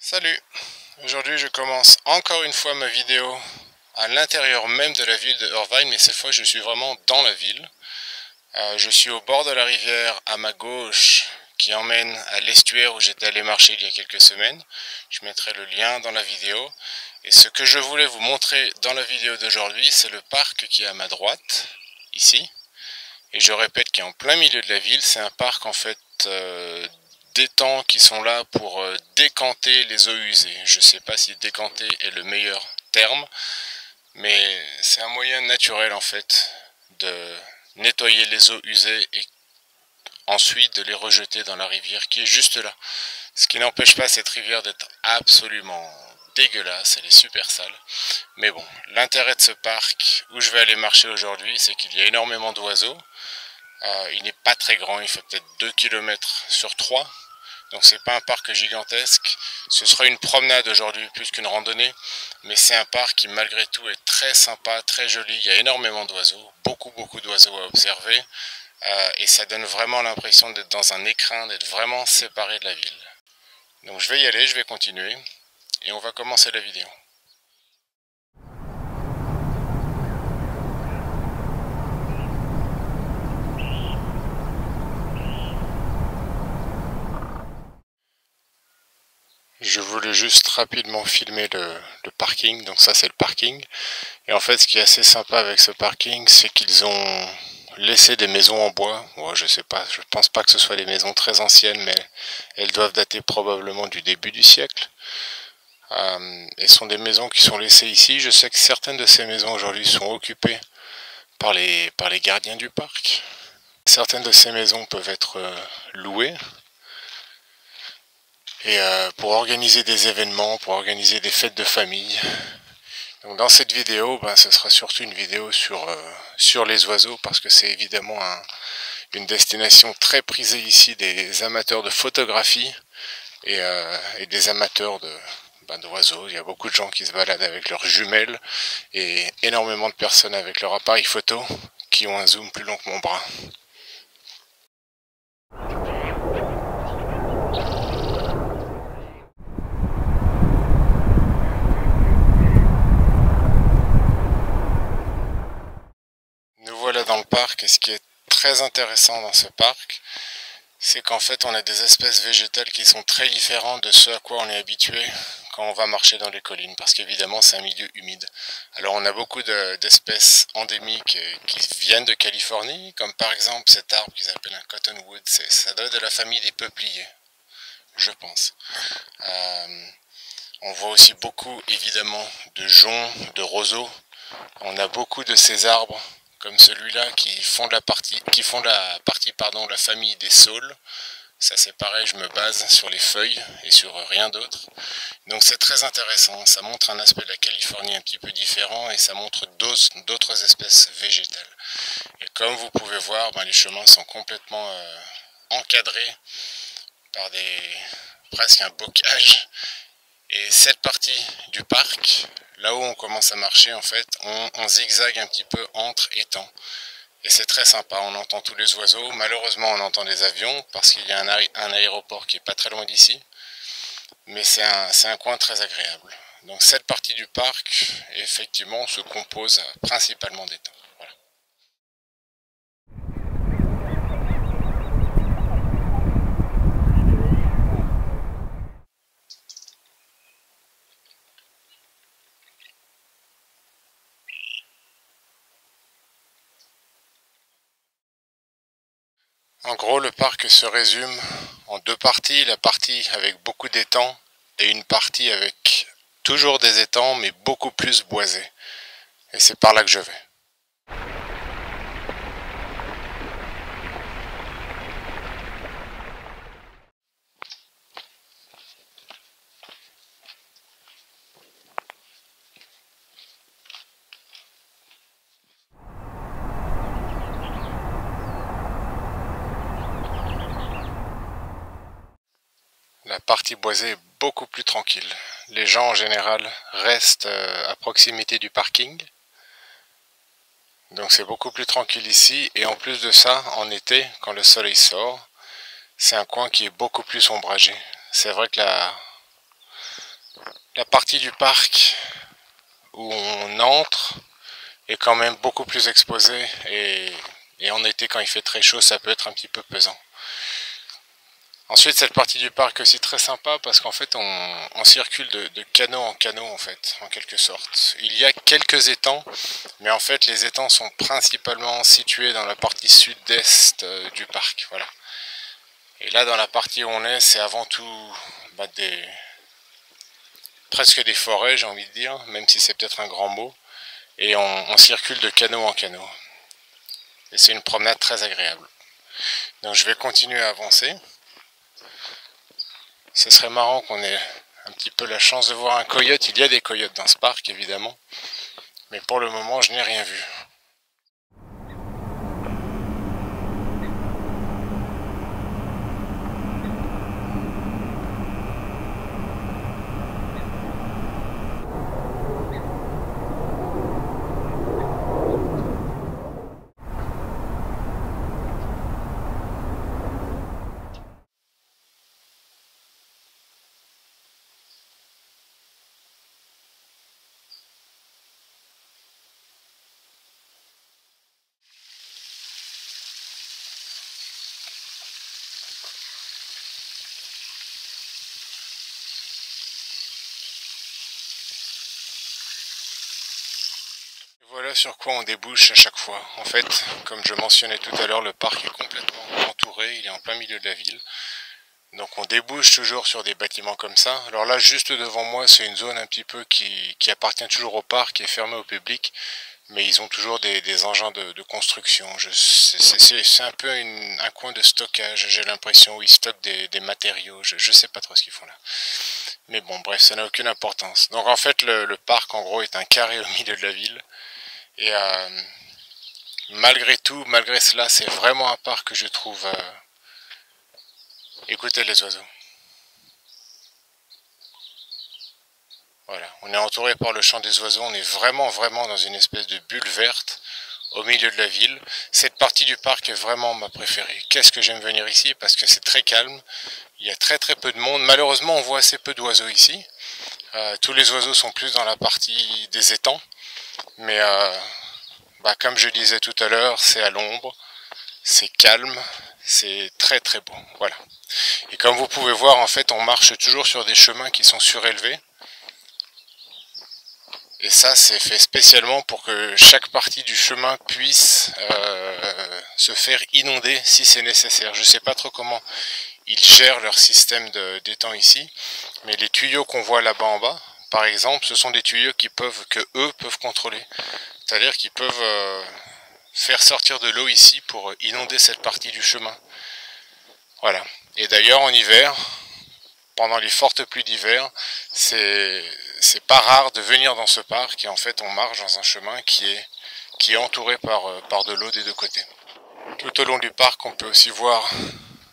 Salut! Aujourd'hui je commence encore une fois ma vidéo à l'intérieur même de la ville de Irvine, mais cette fois je suis vraiment dans la ville. Je suis au bord de la rivière à ma gauche qui emmène à l'estuaire où j'étais allé marcher il y a quelques semaines. Je mettrai le lien dans la vidéo. Et ce que je voulais vous montrer dans la vidéo d'aujourd'hui, c'est le parc qui est à ma droite, ici. Et je répète qu'il est en plein milieu de la ville. C'est un parc en fait d'étangs qui sont là pour décanter les eaux usées. Je ne sais pas si décanter est le meilleur terme, mais c'est un moyen naturel en fait de nettoyer les eaux usées et ensuite de les rejeter dans la rivière qui est juste là. Ce qui n'empêche pas cette rivière d'être absolument dégueulasse, elle est super sale. Mais bon, l'intérêt de ce parc où je vais aller marcher aujourd'hui, c'est qu'il y a énormément d'oiseaux. Il n'est pas très grand, il fait peut-être 2 km sur 3. Donc c'est pas un parc gigantesque. Ce sera une promenade aujourd'hui plus qu'une randonnée. Mais c'est un parc qui malgré tout est très sympa, très joli. Il y a énormément d'oiseaux, beaucoup d'oiseaux à observer. Et ça donne vraiment l'impression d'être dans un écrin, d'être vraiment séparé de la ville. Donc je vais y aller, je vais continuer. Et on va commencer la vidéo. Je voulais juste rapidement filmer le parking, donc ça c'est le parking. Et en fait ce qui est assez sympa avec ce parking, c'est qu'ils ont laissé des maisons en bois. Ouais, je sais pas, je pense pas que ce soit des maisons très anciennes, mais elles doivent dater probablement du début du siècle. Et sont des maisons qui sont laissées ici. Je sais que certaines de ces maisons aujourd'hui sont occupées par les gardiens du parc. Certaines de ces maisons peuvent être louées. Et pour organiser des événements, pour organiser des fêtes de famille. Donc dans cette vidéo, ce sera surtout une vidéo sur les oiseaux, parce que c'est évidemment une destination très prisée ici des amateurs de photographie et des amateurs d'oiseaux. Il y a beaucoup de gens qui se baladent avec leurs jumelles et énormément de personnes avec leur appareil photo qui ont un zoom plus long que mon bras. Nous voilà dans le parc et ce qui est très intéressant dans ce parc, c'est qu'en fait on a des espèces végétales qui sont très différentes de ce à quoi on est habitué quand on va marcher dans les collines, parce qu'évidemment c'est un milieu humide. Alors on a beaucoup d'espèces endémiques qui viennent de Californie, comme par exemple cet arbre qu'ils appellent un cottonwood, ça doit être de la famille des peupliers, je pense. On voit aussi beaucoup évidemment de joncs, de roseaux. On a beaucoup de ces arbres comme celui-là qui font la partie de la famille des saules. Ça c'est pareil, je me base sur les feuilles et sur rien d'autre. Donc c'est très intéressant, ça montre un aspect de la Californie un petit peu différent et ça montre d'autres espèces végétales. Et comme vous pouvez voir, les chemins sont complètement encadrés par presque un bocage. Et cette partie du parc, là où on commence à marcher en fait, on zigzague un petit peu entre étangs. Et c'est très sympa, on entend tous les oiseaux. Malheureusement on entend des avions parce qu'il y a un aéroport qui est pas très loin d'ici. Mais c'est un coin très agréable. Donc cette partie du parc effectivement se compose principalement d'étangs. Voilà. En gros, le parc se résume en deux parties, la partie avec beaucoup d'étangs et une partie avec toujours des étangs mais beaucoup plus boisés. Et c'est par là que je vais. La partie boisée est beaucoup plus tranquille. Les gens en général restent à proximité du parking. Donc c'est beaucoup plus tranquille ici. Et en plus de ça, en été, quand le soleil sort, c'est un coin qui est beaucoup plus ombragé. C'est vrai que La partie du parc où on entre est quand même beaucoup plus exposée et en été quand il fait très chaud ça peut être un petit peu pesant. Ensuite cette partie du parc est aussi très sympa parce qu'en fait on circule de canot en canot en fait, en quelque sorte. Il y a quelques étangs, mais en fait les étangs sont principalement situés dans la partie sud-est du parc, voilà. Et là dans la partie où on est, c'est avant tout presque des forêts j'ai envie de dire, même si c'est peut-être un grand mot. Et on circule de canot en canot. Et c'est une promenade très agréable. Donc je vais continuer à avancer. Ce serait marrant qu'on ait un petit peu la chance de voir un coyote. Il y a des coyotes dans ce parc évidemment, mais pour le moment je n'ai rien vu. Voilà sur quoi on débouche à chaque fois. En fait, comme je mentionnais tout à l'heure, le parc est complètement entouré, il est en plein milieu de la ville. Donc on débouche toujours sur des bâtiments comme ça. Alors là, juste devant moi, c'est une zone un petit peu qui appartient toujours au parc, qui est fermée au public. Mais ils ont toujours des engins de construction. C'est un peu un coin de stockage, j'ai l'impression, où ils stockent des matériaux. Je sais pas trop ce qu'ils font là. Mais bon, bref, ça n'a aucune importance. Donc en fait, le parc, en gros, est un carré au milieu de la ville. Et malgré tout, malgré cela, c'est vraiment un parc que je trouve... Écoutez les oiseaux. Voilà, on est entouré par le chant des oiseaux, on est vraiment dans une espèce de bulle verte au milieu de la ville. Cette partie du parc est vraiment ma préférée. Qu'est-ce que j'aime venir ici parce que c'est très calme, il y a très peu de monde. Malheureusement on voit assez peu d'oiseaux ici. Tous les oiseaux sont plus dans la partie des étangs, mais comme je disais tout à l'heure, c'est à l'ombre, c'est calme, c'est très beau. Voilà. Et comme vous pouvez voir, en fait on marche toujours sur des chemins qui sont surélevés. Et ça, c'est fait spécialement pour que chaque partie du chemin puisse se faire inonder si c'est nécessaire. Je ne sais pas trop comment ils gèrent leur système d'étang ici, mais les tuyaux qu'on voit là-bas en bas, par exemple, ce sont des tuyaux que eux peuvent contrôler. C'est-à-dire qu'ils peuvent faire sortir de l'eau ici pour inonder cette partie du chemin. Voilà. Et d'ailleurs, en hiver, pendant les fortes pluies d'hiver, c'est pas rare de venir dans ce parc et en fait on marche dans un chemin qui est entouré par de l'eau des deux côtés. Tout au long du parc on peut aussi voir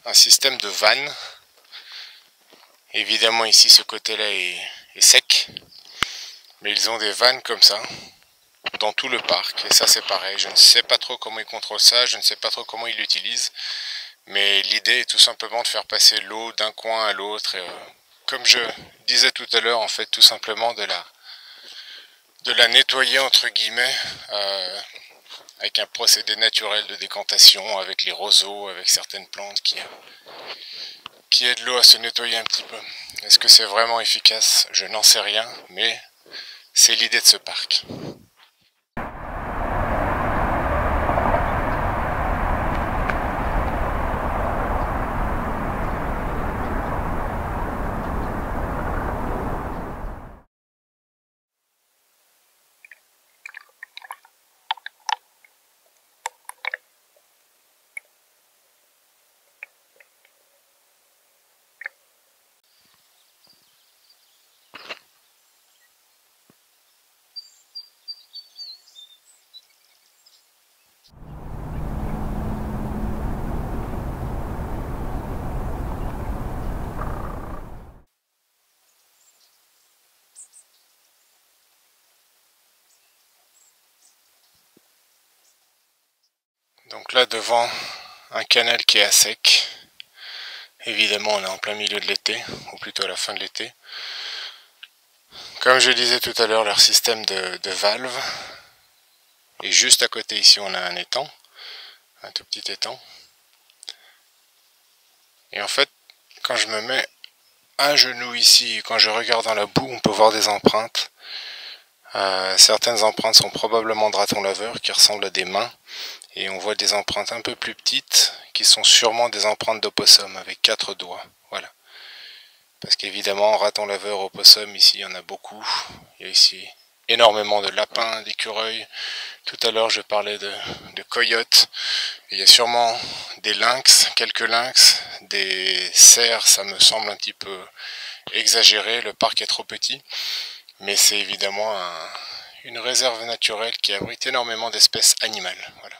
un système de vannes. Évidemment ici ce côté-là est sec, mais ils ont des vannes comme ça dans tout le parc et ça c'est pareil. Je ne sais pas trop comment ils contrôlent ça, je ne sais pas trop comment ils l'utilisent, mais l'idée est tout simplement de faire passer l'eau d'un coin à l'autre. Comme je disais tout à l'heure, en fait, tout simplement de la nettoyer entre guillemets avec un procédé naturel de décantation, avec les roseaux, avec certaines plantes qui aident l'eau à se nettoyer un petit peu. Est-ce que c'est vraiment efficace? Je n'en sais rien, mais c'est l'idée de ce parc. Donc là devant un canal qui est à sec, évidemment on est en plein milieu de l'été, ou plutôt à la fin de l'été. Comme je disais tout à l'heure, leur système de valve est juste à côté. Ici on a un étang, un tout petit étang. Et en fait, quand je me mets à genoux ici, quand je regarde dans la boue, on peut voir des empreintes. Certaines empreintes sont probablement de ratons laveurs qui ressemblent à des mains. Et on voit des empreintes un peu plus petites qui sont sûrement des empreintes d'opossum avec 4 doigts. Voilà. Parce qu'évidemment, raton laveur, opossum, ici il y en a beaucoup. Il y a ici énormément de lapins, d'écureuils. Tout à l'heure je parlais de coyotes. Il y a sûrement des lynx, quelques lynx, des cerfs, ça me semble un petit peu exagéré, le parc est trop petit. Mais c'est évidemment une réserve naturelle qui abrite énormément d'espèces animales. Voilà.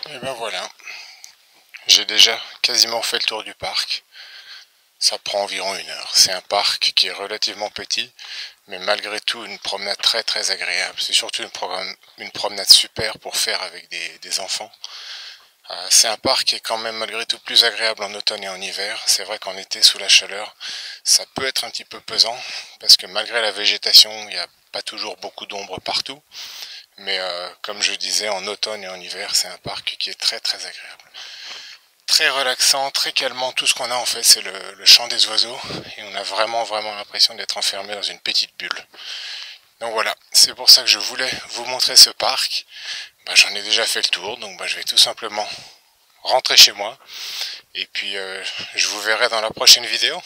Et ben voilà, j'ai déjà quasiment fait le tour du parc. Ça prend environ 1 heure. C'est un parc qui est relativement petit, mais malgré tout une promenade très très agréable. C'est surtout une promenade super pour faire avec des enfants. C'est un parc qui est quand même malgré tout plus agréable en automne et en hiver. C'est vrai qu'en été sous la chaleur, ça peut être un petit peu pesant, parce que malgré la végétation, il n'y a pas toujours beaucoup d'ombre partout. Mais comme je disais, en automne et en hiver, c'est un parc qui est très très agréable. Très relaxant, très calmant. Tout ce qu'on a en fait, c'est le chant des oiseaux. Et on a vraiment l'impression d'être enfermé dans une petite bulle. Donc voilà, c'est pour ça que je voulais vous montrer ce parc. J'en ai déjà fait le tour, donc je vais tout simplement rentrer chez moi. Et puis je vous verrai dans la prochaine vidéo.